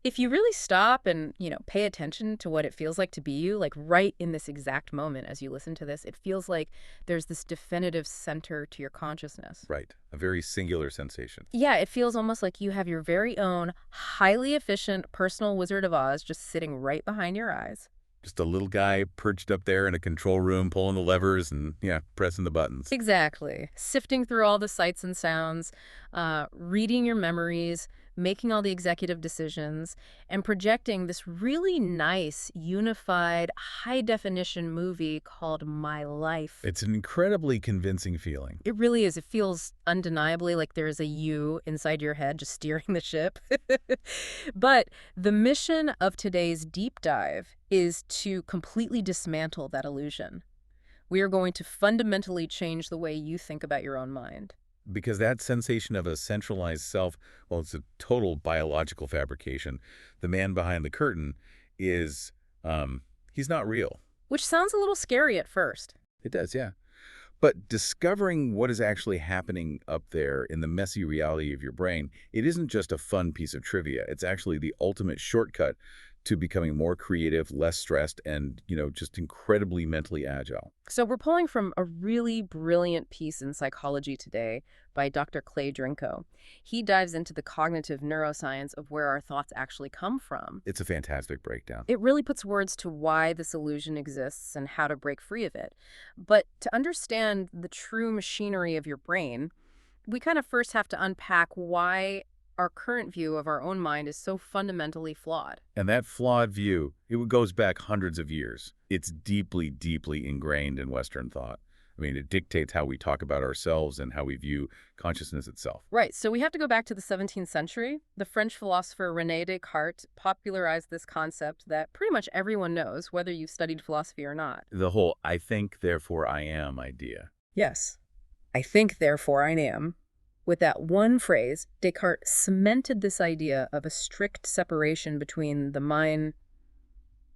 If you really stop and, pay attention to what it feels like to be you, like right in this exact moment as you listen to this, it feels like there's this definitive center to your consciousness. Right. A very singular sensation. Yeah, it feels almost like you have your very own highly efficient personal Wizard of Oz just sitting right behind your eyes. Just a little guy perched up there in a control room, pulling the levers and, yeah, pressing the buttons. Exactly. Sifting through all the sights and sounds, reading your memories, making all the executive decisions, and projecting this really nice, unified, high-definition movie called My Life. It's an incredibly convincing feeling. It really is. It feels undeniably like there is a you inside your head just steering the ship. But the mission of today's deep dive is to completely dismantle that illusion. We are going to fundamentally change the way you think about your own mind. Because that sensation of a centralized self, well, it's a total biological fabrication. The man behind the curtain is, he's not real. Which sounds a little scary at first. It does, yeah. But discovering what is actually happening up there in the messy reality of your brain, it isn't just a fun piece of trivia. It's actually the ultimate shortcut to becoming more creative, less stressed, and, just incredibly mentally agile. So we're pulling from a really brilliant piece in Psychology Today by Dr. Clay Drinko. He dives into the cognitive neuroscience of where our thoughts actually come from. It's a fantastic breakdown. It really puts words to why this illusion exists and how to break free of it. But to understand the true machinery of your brain, we kind of first have to unpack why our current view of our own mind is so fundamentally flawed. And that flawed view, it goes back hundreds of years. It's deeply, deeply ingrained in Western thought. I mean, it dictates how we talk about ourselves and how we view consciousness itself. Right, so we have to go back to the 17th century. The French philosopher René Descartes popularized this concept that pretty much everyone knows, whether you've studied philosophy or not. The whole "I think, therefore I am" idea. Yes. I think, therefore I am. With that one phrase, Descartes cemented this idea of a strict separation between the mind,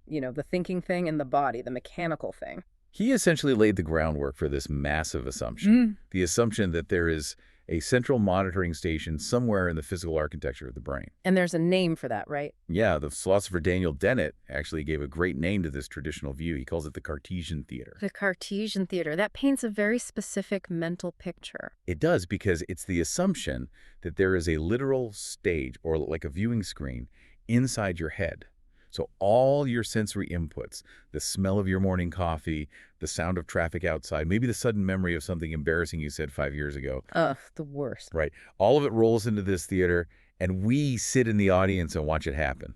the thinking thing, and the body, the mechanical thing. He essentially laid the groundwork for this massive assumption. The assumption that there is a central monitoring station somewhere in the physical architecture of the brain. And there's a name for that, right? Yeah, the philosopher Daniel Dennett actually gave a great name to this traditional view. He calls it the Cartesian Theater. The Cartesian Theater. That paints a very specific mental picture. It does, because it's the assumption that there is a literal stage, or like a viewing screen, inside your head. So all your sensory inputs, the smell of your morning coffee, the sound of traffic outside, maybe the sudden memory of something embarrassing you said 5 years ago. Ugh, the worst. Right. All of it rolls into this theater, and we sit in the audience and watch it happen.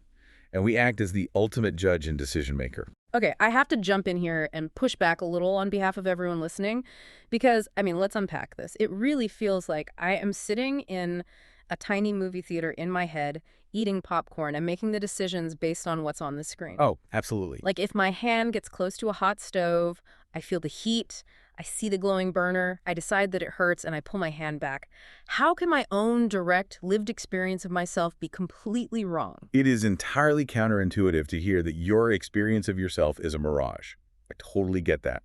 And we act as the ultimate judge and decision maker. Okay, I have to jump in here and push back a little on behalf of everyone listening, because, let's unpack this. It really feels like I am sitting in a tiny movie theater in my head, eating popcorn and making the decisions based on what's on the screen. Oh, absolutely. Like if my hand gets close to a hot stove, I feel the heat, I see the glowing burner, I decide that it hurts, and I pull my hand back. How can my own direct, lived experience of myself be completely wrong? It is entirely counterintuitive to hear that your experience of yourself is a mirage. I totally get that.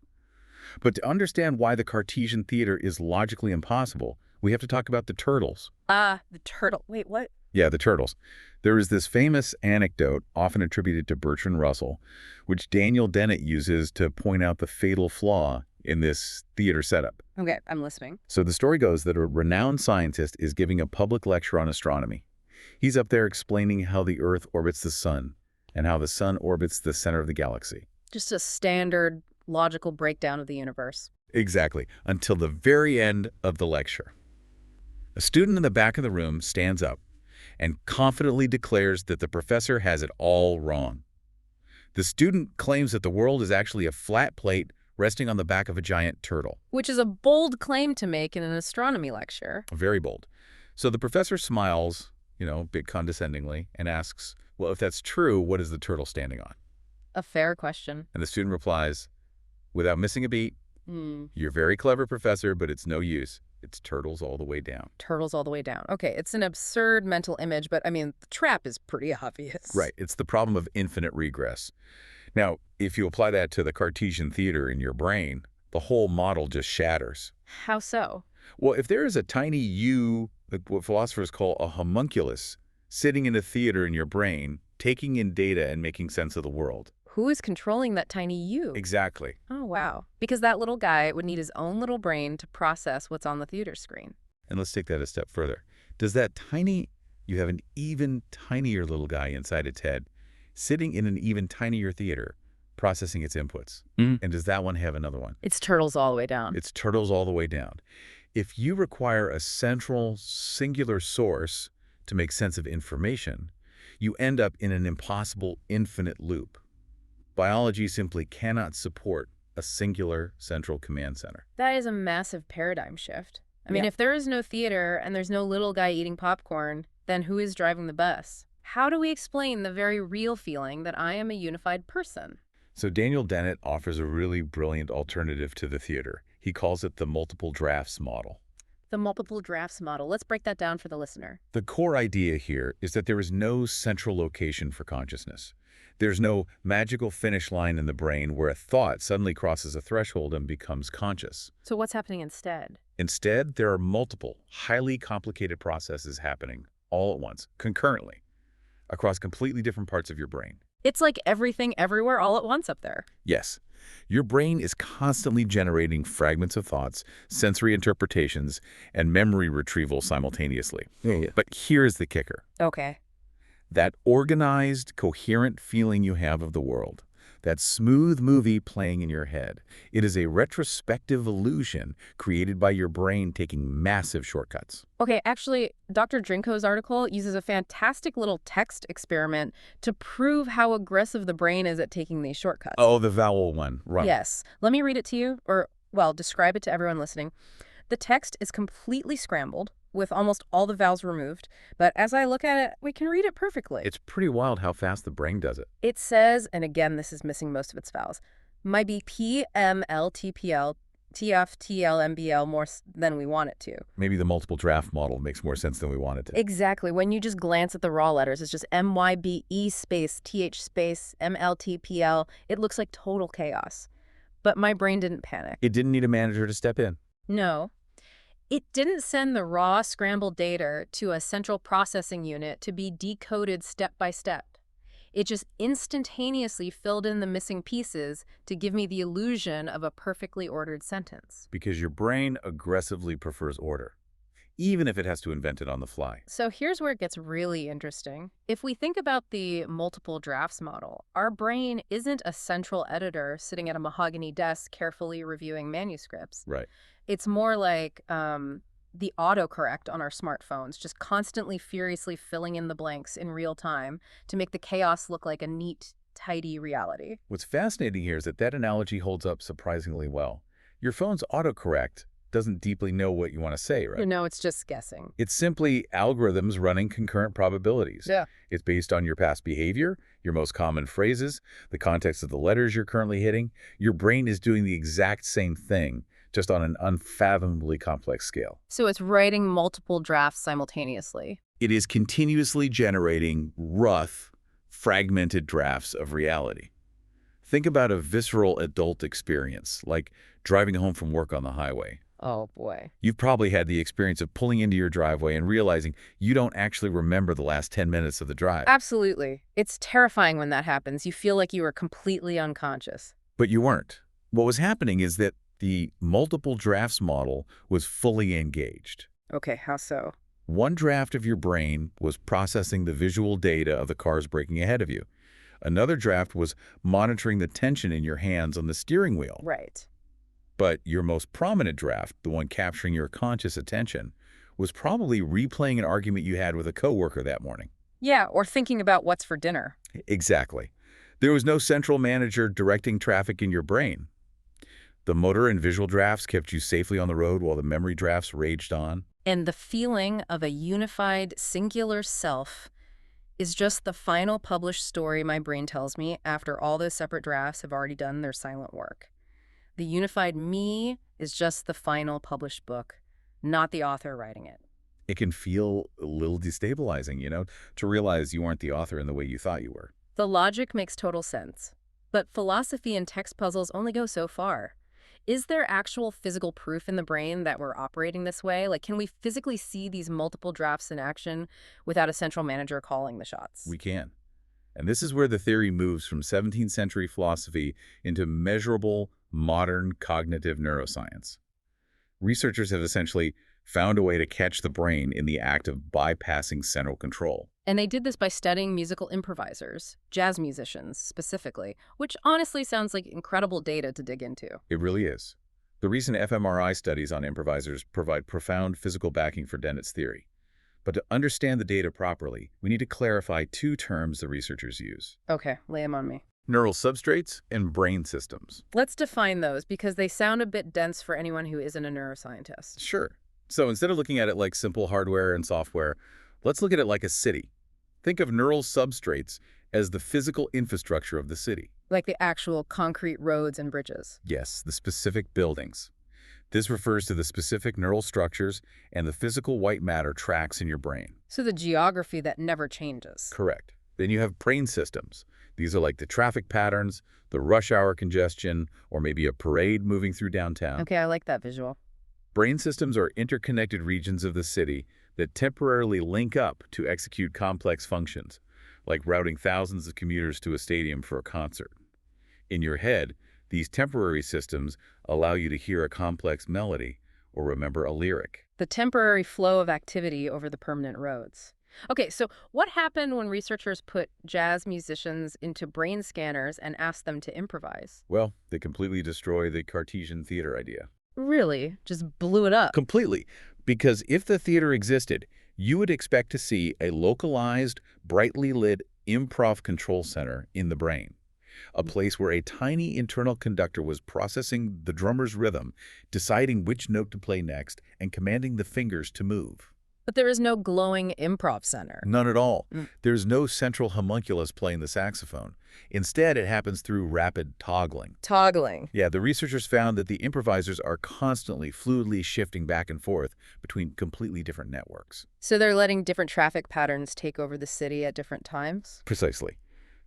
But to understand why the Cartesian Theater is logically impossible, we have to talk about the turtles. The turtle. Wait, what? Yeah, the turtles. There is this famous anecdote, often attributed to Bertrand Russell, which Daniel Dennett uses to point out the fatal flaw in this theater setup. Okay, I'm listening. So the story goes that a renowned scientist is giving a public lecture on astronomy. He's up there explaining how the Earth orbits the sun and how the sun orbits the center of the galaxy. Just a standard logical breakdown of the universe. Exactly, until the very end of the lecture. A student in the back of the room stands up and confidently declares that the professor has it all wrong. The student claims that the world is actually a flat plate resting on the back of a giant turtle. Which is a bold claim to make in an astronomy lecture. Very bold. So the professor smiles, a bit condescendingly, and asks, well, if that's true, what is the turtle standing on? A fair question. And the student replies, without missing a beat, you're very clever, professor, but it's no use. It's turtles all the way down. Turtles all the way down. Okay, it's an absurd mental image, but the trap is pretty obvious. Right. It's the problem of infinite regress. Now, if you apply that to the Cartesian Theater in your brain, the whole model just shatters. How so? Well, if there is a tiny you, what philosophers call a homunculus, sitting in a theater in your brain, taking in data and making sense of the world. Who is controlling that tiny you? Exactly. Oh, wow. Because that little guy would need his own little brain to process what's on the theater screen. And let's take that a step further. Does that you have an even tinier little guy inside its head, sitting in an even tinier theater, processing its inputs. And does that one have another one? It's turtles all the way down. It's turtles all the way down. If you require a central, singular source to make sense of information, you end up in an impossible infinite loop. Biology simply cannot support a singular central command center. That is a massive paradigm shift. I mean, if there is no theater and there's no little guy eating popcorn, then who is driving the bus? How do we explain the very real feeling that I am a unified person? So Daniel Dennett offers a really brilliant alternative to the theater. He calls it the multiple drafts model. The multiple drafts model. Let's break that down for the listener. The core idea here is that there is no central location for consciousness. There's no magical finish line in the brain where a thought suddenly crosses a threshold and becomes conscious. So what's happening instead? Instead, there are multiple, highly complicated processes happening all at once, concurrently, across completely different parts of your brain. It's like everything everywhere all at once up there. Yes. Your brain is constantly generating fragments of thoughts, sensory interpretations, and memory retrieval simultaneously. But here's the kicker. Okay. That organized, coherent feeling you have of the world, that smooth movie playing in your head, it is a retrospective illusion created by your brain taking massive shortcuts. Okay, actually, Dr. Drinko's article uses a fantastic little text experiment to prove how aggressive the brain is at taking these shortcuts. Oh, the vowel one, right. Yes. Let me read it to you, or, well, describe it to everyone listening. The text is completely scrambled, with almost all the vowels removed, but as I look at it, we can read it perfectly. It's pretty wild how fast the brain does it. It says, and again, this is missing most of its vowels, might be P, M, L, T, P, L, T, F, T, L, M, B, L more than we want it to. Maybe the multiple draft model makes more sense than we want it to. Exactly. When you just glance at the raw letters, it's just M, Y, B, E space, T, H space, M, L, T, P, L. It looks like total chaos. But my brain didn't panic. It didn't need a manager to step in. No. It didn't send the raw, scrambled data to a central processing unit to be decoded step by step. It just instantaneously filled in the missing pieces to give me the illusion of a perfectly ordered sentence. Because your brain aggressively prefers order, even if it has to invent it on the fly. So here's where it gets really interesting. If we think about the multiple drafts model, our brain isn't a central editor sitting at a mahogany desk carefully reviewing manuscripts. Right. It's more like the autocorrect on our smartphones, just constantly furiously filling in the blanks in real time to make the chaos look like a neat, tidy reality. What's fascinating here is that analogy holds up surprisingly well. Your phone's autocorrect doesn't deeply know what you want to say, right? You know, it's just guessing. It's simply algorithms running concurrent probabilities. Yeah. It's based on your past behavior, your most common phrases, the context of the letters you're currently hitting. Your brain is doing the exact same thing, just on an unfathomably complex scale. So it's writing multiple drafts simultaneously. It is continuously generating rough, fragmented drafts of reality. Think about a visceral adult experience, like driving home from work on the highway. Oh, boy. You've probably had the experience of pulling into your driveway and realizing you don't actually remember the last 10 minutes of the drive. Absolutely. It's terrifying when that happens. You feel like you were completely unconscious. But you weren't. What was happening is that the multiple drafts model was fully engaged. Okay, how so? One draft of your brain was processing the visual data of the cars braking ahead of you. Another draft was monitoring the tension in your hands on the steering wheel. Right. But your most prominent draft, the one capturing your conscious attention, was probably replaying an argument you had with a coworker that morning. Yeah, or thinking about what's for dinner. Exactly. There was no central manager directing traffic in your brain. The motor and visual drafts kept you safely on the road while the memory drafts raged on. And the feeling of a unified, singular self is just the final published story my brain tells me after all those separate drafts have already done their silent work. The unified me is just the final published book, not the author writing it. It can feel a little destabilizing, to realize you aren't the author in the way you thought you were. The logic makes total sense. But philosophy and text puzzles only go so far. Is there actual physical proof in the brain that we're operating this way? Like, can we physically see these multiple drafts in action without a central manager calling the shots? We can. And this is where the theory moves from 17th century philosophy into measurable, modern cognitive neuroscience. Researchers have essentially found a way to catch the brain in the act of bypassing central control. And they did this by studying musical improvisers, jazz musicians specifically, which honestly sounds like incredible data to dig into. It really is. The recent fMRI studies on improvisers provide profound physical backing for Dennett's theory. But to understand the data properly, we need to clarify two terms the researchers use: Okay, lay 'em on me. neural substrates and brain systems. Let's define those because they sound a bit dense for anyone who isn't a neuroscientist. Sure. So instead of looking at it like simple hardware and software, let's look at it like a city. Think of neural substrates as the physical infrastructure of the city. Like the actual concrete roads and bridges. Yes, the specific buildings. This refers to the specific neural structures and the physical white matter tracks in your brain. So the geography that never changes. Correct. Then you have brain systems. These are like the traffic patterns, the rush hour congestion, or maybe a parade moving through downtown. Okay, I like that visual. Brain systems are interconnected regions of the city that temporarily link up to execute complex functions, like routing thousands of commuters to a stadium for a concert. In your head, these temporary systems allow you to hear a complex melody or remember a lyric. The temporary flow of activity over the permanent roads. Okay, so what happened when researchers put jazz musicians into brain scanners and asked them to improvise? Well, they completely destroy the Cartesian Theater idea. Really? Just blew it up? Completely. Because if the theater existed, you would expect to see a localized, brightly lit improv control center in the brain. A place where a tiny internal conductor was processing the drummer's rhythm, deciding which note to play next, and commanding the fingers to move. But there is no glowing improv center. None at all. Mm. There's no central homunculus playing the saxophone. Instead, it happens through rapid toggling. Toggling. Yeah, the researchers found that the improvisers are constantly, fluidly shifting back and forth between completely different networks. So they're letting different traffic patterns take over the city at different times? Precisely.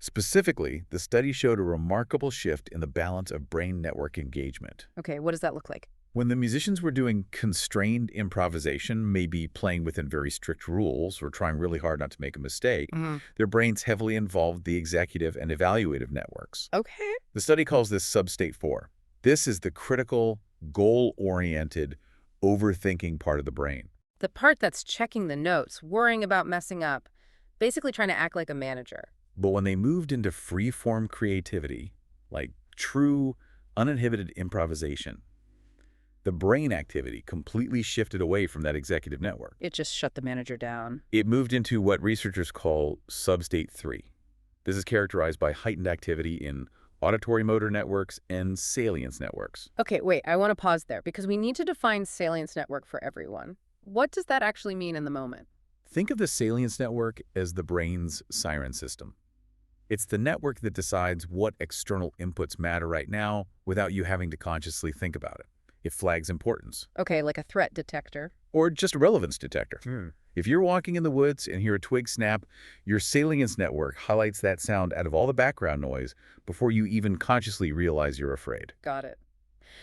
Specifically, the study showed a remarkable shift in the balance of brain network engagement. Okay, what does that look like? When the musicians were doing constrained improvisation, maybe playing within very strict rules or trying really hard not to make a mistake, their brains heavily involved the executive and evaluative networks. Okay. The study calls this substate 4. This is the critical, goal-oriented, overthinking part of the brain. The part that's checking the notes, worrying about messing up, basically trying to act like a manager. But when they moved into free-form creativity, like true, uninhibited improvisation, the brain activity completely shifted away from that executive network. It just shut the manager down. It moved into what researchers call substate 3. This is characterized by heightened activity in auditory motor networks and salience networks. Okay, wait, I want to pause there because we need to define salience network for everyone. What does that actually mean in the moment? Think of the salience network as the brain's siren system. It's the network that decides what external inputs matter right now without you having to consciously think about it. It flags importance. Okay, like a threat detector. Or just a relevance detector. If you're walking in the woods and hear a twig snap, your salience network highlights that sound out of all the background noise before you even consciously realize you're afraid. Got it.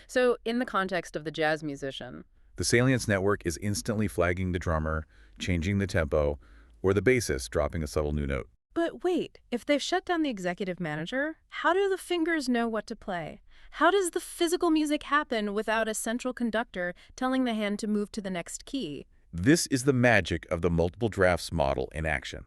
So in the context of the jazz musician, The salience network is instantly flagging the drummer, changing the tempo, or the bassist dropping a subtle new note. but wait, if they've shut down the executive manager, how do the fingers know what to play? How does the physical music happen without a central conductor telling the hand to move to the next key? This is the magic of the multiple drafts model in action.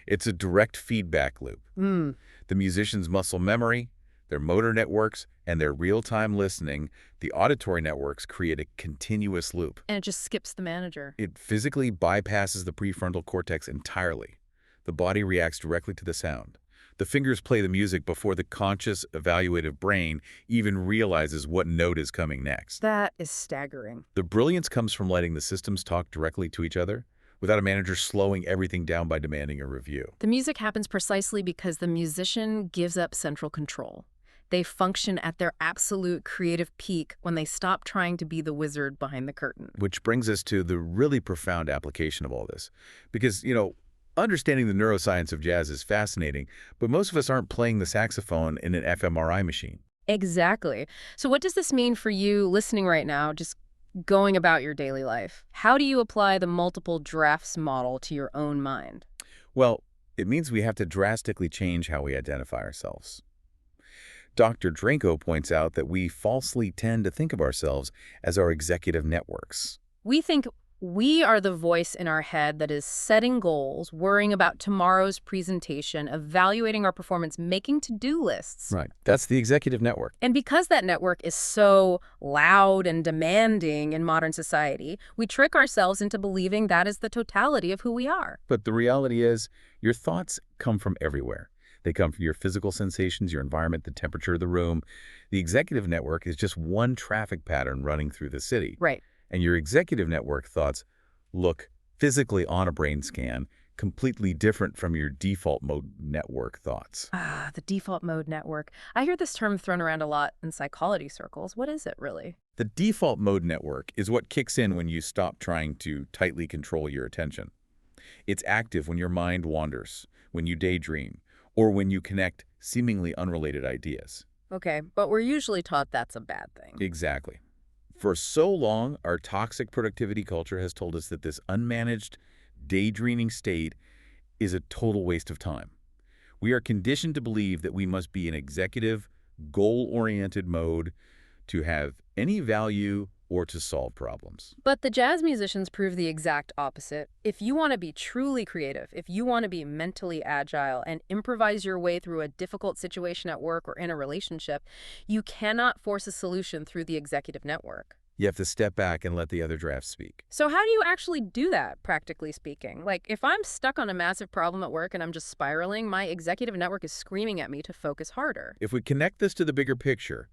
It's a direct feedback loop. The musician's muscle memory, their motor networks, and their real-time listening, the auditory networks create a continuous loop. And it just skips the manager. It physically bypasses the prefrontal cortex entirely. The body reacts directly to the sound. The fingers play the music before the conscious, evaluative brain even realizes what note is coming next. That is staggering. The brilliance comes from letting the systems talk directly to each other without a manager slowing everything down by demanding a review. The music happens precisely because the musician gives up central control. They function at their absolute creative peak when they stop trying to be the wizard behind the curtain. Which brings us to the really profound application of all this. Because, understanding the neuroscience of jazz is fascinating, but most of us aren't playing the saxophone in an fMRI machine. Exactly. So what does this mean for you listening right now, just going about your daily life? How do you apply the multiple drafts model to your own mind? Well, it means we have to drastically change how we identify ourselves. Dr. Dranko points out that we falsely tend to think of ourselves as our executive networks. We think we are the voice in our head that is setting goals, worrying about tomorrow's presentation, evaluating our performance, making to-do lists. Right. That's the executive network. And because that network is so loud and demanding in modern society, we trick ourselves into believing that is the totality of who we are. But the reality is, your thoughts come from everywhere. They come from your physical sensations, your environment, the temperature of the room. The executive network is just one traffic pattern running through the city. Right. And your executive network thoughts look physically on a brain scan completely different from your default mode network thoughts. Ah, the default mode network. I hear this term thrown around a lot in psychology circles. What is it really? The default mode network is what kicks in when you stop trying to tightly control your attention. It's active when your mind wanders, when you daydream, or when you connect seemingly unrelated ideas. Okay, but we're usually taught that's a bad thing. Exactly. For so long, our toxic productivity culture has told us that this unmanaged, daydreaming state is a total waste of time. We are conditioned to believe that we must be in executive, goal-oriented mode to have any value or to solve problems. But the jazz musicians prove the exact opposite. If you want to be truly creative, if you want to be mentally agile and improvise your way through a difficult situation at work or in a relationship, you cannot force a solution through the executive network. You have to step back and let the other drafts speak. So how do you actually do that, practically speaking? Like, if I'm stuck on a massive problem at work and I'm just spiraling, my executive network is screaming at me to focus harder. If we connect this to the bigger picture,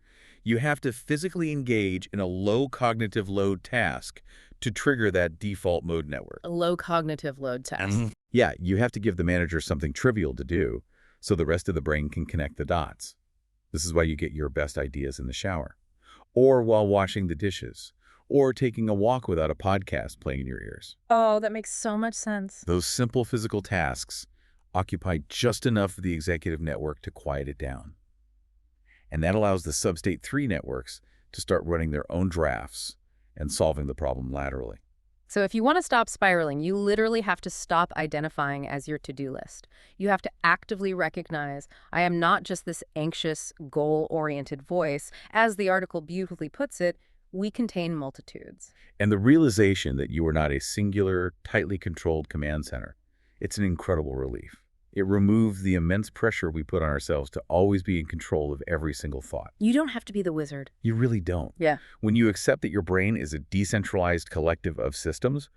you have to physically engage in a low cognitive load task to trigger that default mode network. A low cognitive load task. Yeah, you have to give the manager something trivial to do so the rest of the brain can connect the dots. This is why you get your best ideas in the shower, or while washing the dishes, or taking a walk without a podcast playing in your ears. Oh, that makes so much sense. Those simple physical tasks occupy just enough of the executive network to quiet it down. And that allows the substate 3 networks to start running their own drafts and solving the problem laterally. So if you want to stop spiraling, you literally have to stop identifying as your to-do list. You have to actively recognize, I am not just this anxious, goal-oriented voice. As the article beautifully puts it, we contain multitudes. And the realization that you are not a singular, tightly controlled command center, it's an incredible relief. It removes the immense pressure we put on ourselves to always be in control of every single thought. You don't have to be the wizard. You really don't. Yeah. When you accept that your brain is a decentralized collective of systems,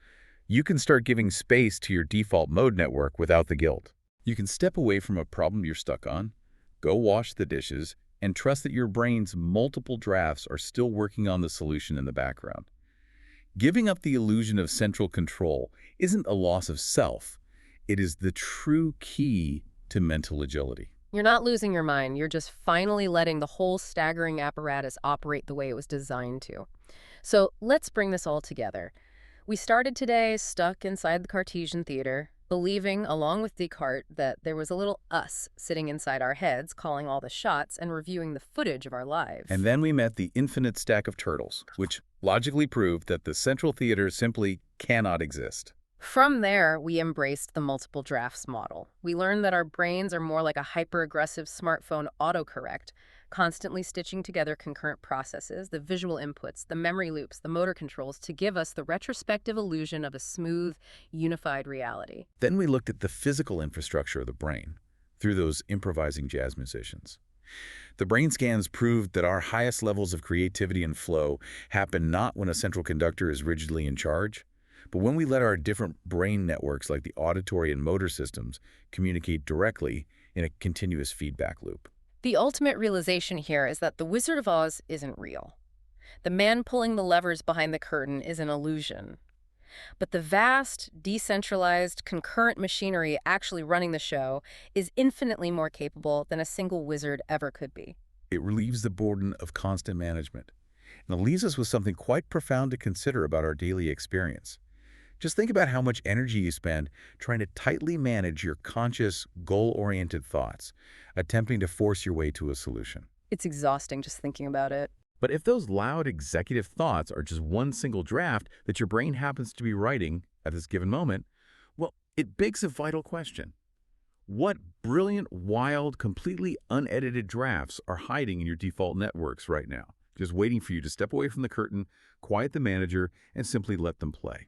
you can start giving space to your default mode network without the guilt. You can step away from a problem you're stuck on, go wash the dishes, and trust that your brain's multiple drafts are still working on the solution in the background. Giving up the illusion of central control isn't a loss of self. It is the true key to mental agility. You're not losing your mind. You're just finally letting the whole staggering apparatus operate the way it was designed to. So let's bring this all together. We started today stuck inside the Cartesian Theater, believing, along with Descartes, that there was a little us sitting inside our heads, calling all the shots and reviewing the footage of our lives. And then we met the infinite stack of turtles, which logically proved that the central theater simply cannot exist. From there, we embraced the multiple drafts model. We learned that our brains are more like a hyper-aggressive smartphone autocorrect, constantly stitching together concurrent processes, the visual inputs, the memory loops, the motor controls, to give us the retrospective illusion of a smooth, unified reality. Then we looked at the physical infrastructure of the brain through those improvising jazz musicians. The brain scans proved that our highest levels of creativity and flow happen not when a central conductor is rigidly in charge, but when we let our different brain networks like the auditory and motor systems communicate directly in a continuous feedback loop. The ultimate realization here is that the Wizard of Oz isn't real. The man pulling the levers behind the curtain is an illusion. But the vast, decentralized, concurrent machinery actually running the show is infinitely more capable than a single wizard ever could be. It relieves the burden of constant management, and it leaves us with something quite profound to consider about our daily experience. Just think about how much energy you spend trying to tightly manage your conscious, goal-oriented thoughts, attempting to force your way to a solution. It's exhausting just thinking about it. But if those loud executive thoughts are just one single draft that your brain happens to be writing at this given moment, well, it begs a vital question. What brilliant, wild, completely unedited drafts are hiding in your default networks right now, just waiting for you to step away from the curtain, quiet the manager, and simply let them play?